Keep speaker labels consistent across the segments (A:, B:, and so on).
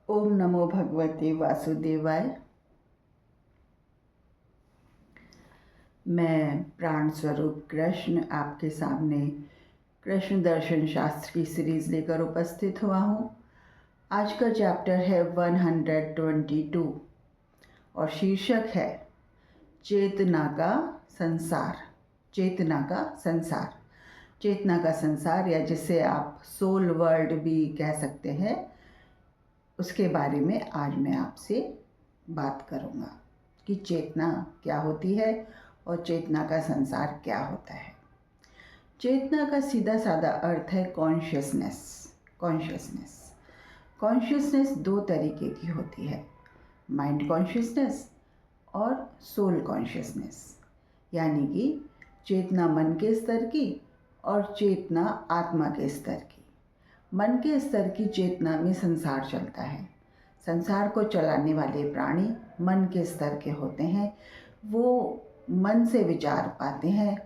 A: ओम नमो भगवते वासुदेवाय। मैं प्राण स्वरूप कृष्ण आपके सामने कृष्ण दर्शन शास्त्र की सीरीज लेकर उपस्थित हुआ हूँ। आज का चैप्टर है 122 और शीर्षक है चेतना का संसार। चेतना का संसार, चेतना का संसार, या जिसे आप सोल वर्ल्ड भी कह सकते हैं, उसके बारे में आज मैं आपसे बात करूँगा कि चेतना क्या होती है और चेतना का संसार क्या होता है। चेतना का सीधा साधा अर्थ है कॉन्शियसनेस। कॉन्शियसनेस कॉन्शियसनेस दो तरीके की होती है, माइंड कॉन्शियसनेस और सोल कॉन्शियसनेस। यानी कि चेतना मन के स्तर की और चेतना आत्मा के स्तर की। मन के स्तर की चेतना में संसार चलता है। संसार को चलाने वाले प्राणी मन के स्तर के होते हैं। वो मन से विचार पाते हैं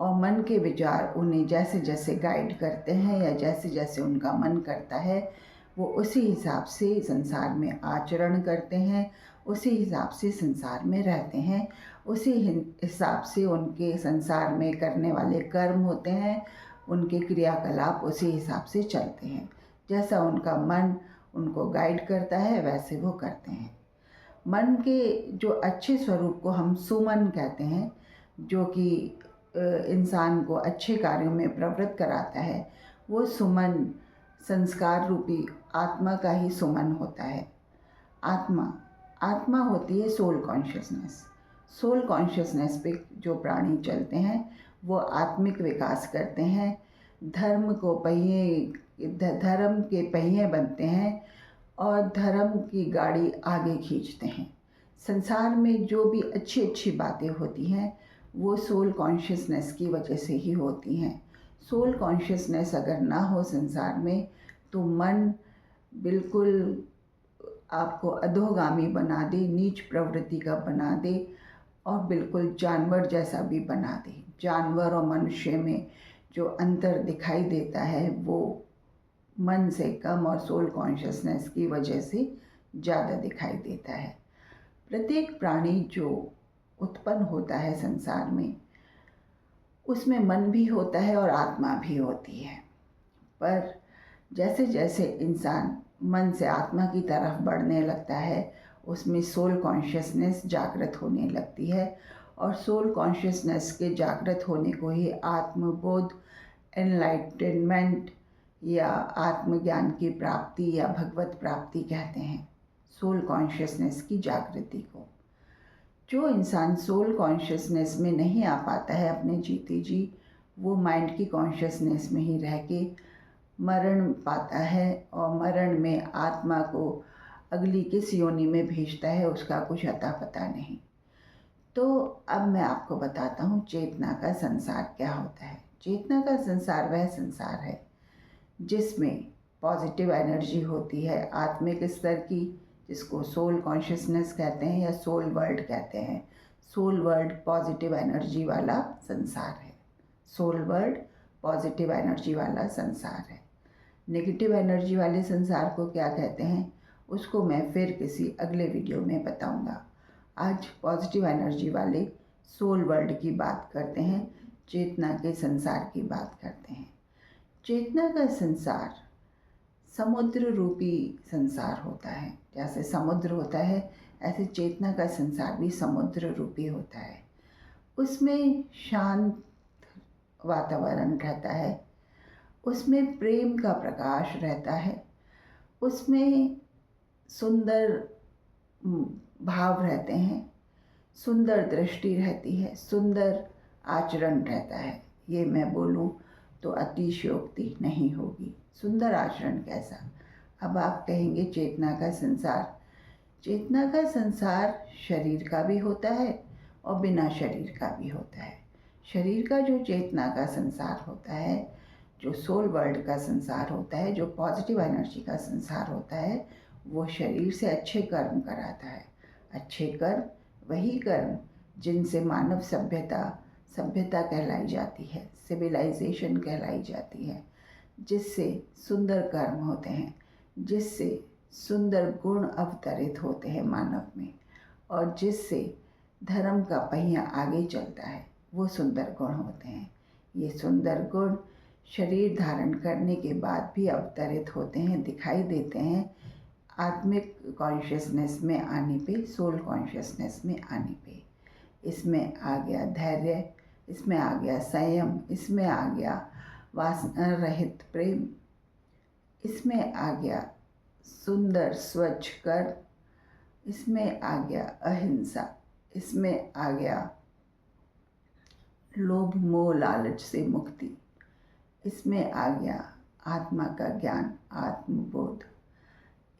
A: और मन के विचार उन्हें जैसे जैसे गाइड करते हैं या जैसे जैसे उनका मन करता है, वो उसी हिसाब से संसार में आचरण करते हैं, उसी हिसाब से संसार में रहते हैं, उसी हिसाब से उनके संसार में करने वाले कर्म होते हैं, उनके क्रियाकलाप उसी हिसाब से चलते हैं। जैसा उनका मन उनको गाइड करता है वैसे वो करते हैं। मन के जो अच्छे स्वरूप को हम सुमन कहते हैं, जो कि इंसान को अच्छे कार्यों में प्रवृत्त कराता है, वो सुमन संस्कार रूपी आत्मा का ही सुमन होता है। आत्मा होती है सोल कॉन्शियसनेस। सोल कॉन्शियसनेस पे जो प्राणी चलते हैं वो आत्मिक विकास करते हैं, धर्म के पहिए बनते हैं और धर्म की गाड़ी आगे खींचते हैं। संसार में जो भी अच्छी अच्छी बातें होती हैं वो सोल कॉन्शियसनेस की वजह से ही होती हैं। सोल कॉन्शियसनेस अगर ना हो संसार में तो मन बिल्कुल आपको अधोगामी बना दे, नीच प्रवृत्ति का बना दे और बिल्कुल जानवर जैसा भी बना दे। जानवर और मनुष्य में जो अंतर दिखाई देता है वो मन से कम और सोल कॉन्शियसनेस की वजह से ज़्यादा दिखाई देता है। प्रत्येक प्राणी जो उत्पन्न होता है संसार में, उसमें मन भी होता है और आत्मा भी होती है। पर जैसे जैसे इंसान मन से आत्मा की तरफ बढ़ने लगता है, उसमें सोल कॉन्शियसनेस जागृत होने लगती है और सोल कॉन्शियसनेस के जागृत होने को ही आत्मबोध, एनलाइटनमेंट या आत्मज्ञान की प्राप्ति या भगवत प्राप्ति कहते हैं। सोल कॉन्शियसनेस की जागृति को जो इंसान सोल कॉन्शियसनेस में नहीं आ पाता है अपने जीते जी, वो माइंड की कॉन्शियसनेस में ही रह के मरण पाता है और मरण में आत्मा को अगली किस योनि में भेजता है उसका कुछ अता पता नहीं। तो अब मैं आपको बताता हूँ चेतना का संसार क्या होता है। चेतना का संसार वह संसार है जिसमें पॉजिटिव एनर्जी होती है आत्मिक स्तर की, जिसको सोल कॉन्शियसनेस कहते हैं या सोल वर्ल्ड कहते हैं। सोल वर्ल्ड पॉजिटिव एनर्जी वाला संसार है। सोल वर्ल्ड पॉजिटिव एनर्जी वाला संसार है। नेगेटिव एनर्जी वाले संसार को क्या कहते हैं उसको मैं फिर किसी अगले वीडियो में बताऊंगा। आज पॉजिटिव एनर्जी वाले सोल वर्ल्ड की बात करते हैं, चेतना के संसार की बात करते हैं। चेतना का संसार समुद्र रूपी संसार होता है। जैसे समुद्र होता है ऐसे चेतना का संसार भी समुद्र रूपी होता है। उसमें शांत वातावरण रहता है, उसमें प्रेम का प्रकाश रहता है, उसमें सुंदर भाव रहते हैं, सुंदर दृष्टि रहती है, सुंदर आचरण रहता है। ये मैं बोलूँ तो अतिशयोक्ति नहीं होगी। सुंदर आचरण कैसा? अब आप कहेंगे चेतना का संसार। चेतना का संसार शरीर का भी होता है और बिना शरीर का भी होता है। शरीर का जो चेतना का संसार होता है, जो सोल वर्ल्ड का संसार होता है, जो पॉजिटिव एनर्जी का संसार होता है, वो शरीर से अच्छे कर्म कराता है। अच्छे कर्म वही कर्म जिनसे मानव सभ्यता कहलाई जाती है, सिविलाइजेशन कहलाई जाती है, जिससे सुंदर कर्म होते हैं, जिससे सुंदर गुण अवतरित होते हैं मानव में, और जिससे धर्म का पहिया आगे चलता है, वो सुंदर गुण होते हैं। ये सुंदर गुण शरीर धारण करने के बाद भी अवतरित होते हैं, दिखाई देते हैं आत्मिक कॉन्शियसनेस में आने पे, सोल कॉन्शियसनेस में आने पे। इसमें आ गया धैर्य, इसमें आ गया संयम, इसमें आ गया वासना रहित प्रेम, इसमें आ गया सुंदर स्वच्छ कर्म, इसमें आ गया अहिंसा, इसमें आ गया लोभ मोह लालच से मुक्ति, इसमें आ गया आत्मा का ज्ञान, आत्मबोध,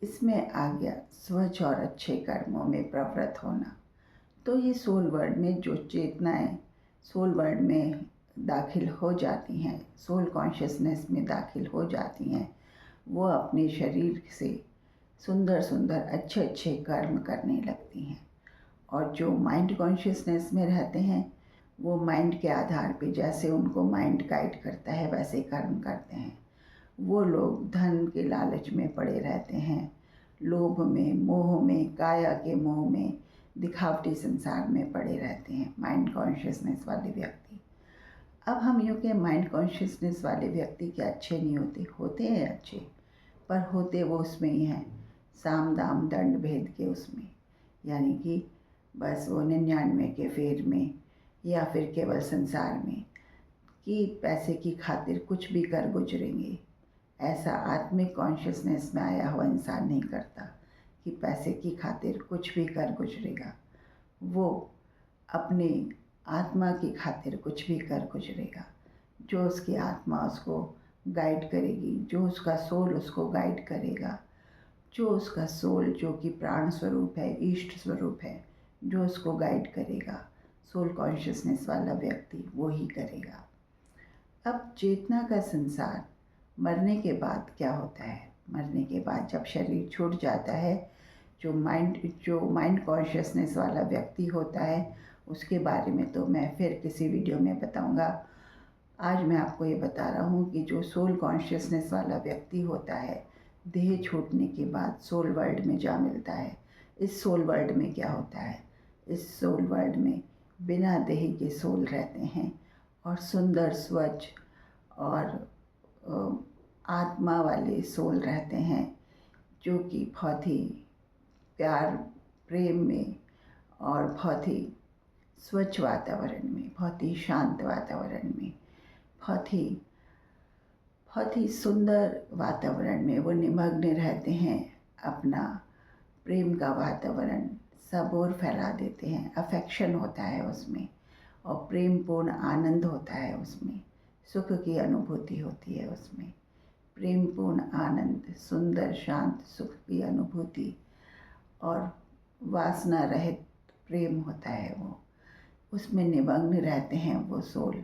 A: इसमें आ गया स्वच्छ और अच्छे कर्मों में प्रवृत्त होना। तो ये सोल वर्ल्ड में जो चेतनाएं सोल वर्ल्ड में दाखिल हो जाती हैं, सोल कॉन्शियसनेस में दाखिल हो जाती हैं, वो अपने शरीर से सुंदर सुंदर अच्छे अच्छे कर्म करने लगती हैं। और जो माइंड कॉन्शियसनेस में रहते हैं, वो माइंड के आधार पे, जैसे उनको माइंड गाइड करता है वैसे कर्म करते हैं। वो लोग धन के लालच में पड़े रहते हैं, लोभ में, मोह में, काया के मोह में, दिखावटी संसार में पड़े रहते हैं माइंड कॉन्शियसनेस वाले व्यक्ति। अब हम यूँ के माइंड कॉन्शियसनेस वाले व्यक्ति के अच्छे नहीं होते, होते हैं अच्छे, पर होते वो उसमें ही हैं, साम दाम दंड भेद के उसमें, यानी कि बस वो 99 के फेर में, या फिर केवल संसार में कि पैसे की खातिर कुछ भी कर गुजरेंगे। ऐसा आत्मिक कॉन्शियसनेस में आया हुआ इंसान नहीं करता कि पैसे की खातिर कुछ भी कर गुजरेगा। वो अपनी आत्मा की खातिर कुछ भी कर गुजरेगा। जो उसकी आत्मा उसको गाइड करेगी, जो उसका सोल उसको गाइड करेगा, जो उसका सोल जो कि प्राण स्वरूप है, इष्ट स्वरूप है, जो उसको गाइड करेगा, सोल कॉन्शियसनेस वाला व्यक्ति वो ही करेगा। अब चेतना का संसार मरने के बाद क्या होता है? मरने के बाद जब शरीर छूट जाता है, जो माइंड कॉन्शियसनेस वाला व्यक्ति होता है, उसके बारे में तो मैं फिर किसी वीडियो में बताऊंगा। आज मैं आपको ये बता रहा हूँ कि जो सोल कॉन्शियसनेस वाला व्यक्ति होता है, देह छूटने के बाद सोल वर्ल्ड में जा मिलता है। इस सोल वर्ल्ड में क्या होता है? इस सोल वर्ल्ड में बिना देह के सोल रहते हैं और सुंदर स्वच्छ और आत्मा वाले सोल रहते हैं, जो कि बहुत ही प्यार प्रेम में और बहुत ही स्वच्छ वातावरण में, बहुत ही शांत वातावरण में, बहुत ही सुंदर वातावरण में वो निमग्न रहते हैं। अपना प्रेम का वातावरण सब ओर फैला देते हैं। अफेक्शन होता है उसमें और प्रेमपूर्ण आनंद होता है उसमें, सुख की अनुभूति होती है उसमें, प्रेमपूर्ण आनंद, सुंदर शांत सुख की अनुभूति और वासना रहित प्रेम होता है। वो उसमें निमग्न रहते हैं वो सोल,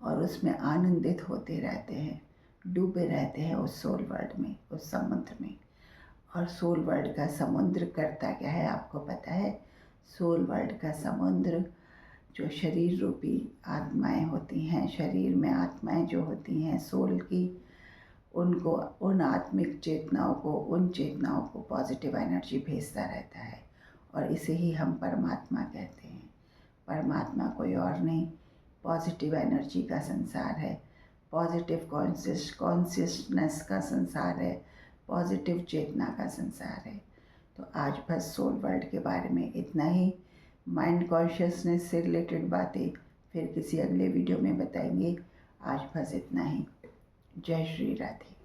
A: और उसमें आनंदित होते रहते हैं, डूबे रहते हैं उस सोल वर्ल्ड में, उस समुद्र में। और सोल वर्ल्ड का समुद्र करता क्या है आपको पता है? सोल वर्ल्ड का समुद्र जो शरीर रूपी आत्माएं होती हैं, शरीर में आत्माएं जो होती हैं सोल की, उनको, उन आत्मिक चेतनाओं को, उन चेतनाओं को पॉजिटिव एनर्जी भेजता रहता है, और इसे ही हम परमात्मा कहते हैं। परमात्मा कोई और नहीं, पॉजिटिव एनर्जी का संसार है, पॉजिटिव कॉन्शियसनेस का संसार है, पॉजिटिव चेतना का संसार है। तो आज बस सोल वर्ल्ड के बारे में इतना ही। माइंड कॉन्शियसनेस से रिलेटेड बातें फिर किसी अगले वीडियो में बताएंगे। आज बस इतना ही। जय श्री राधे।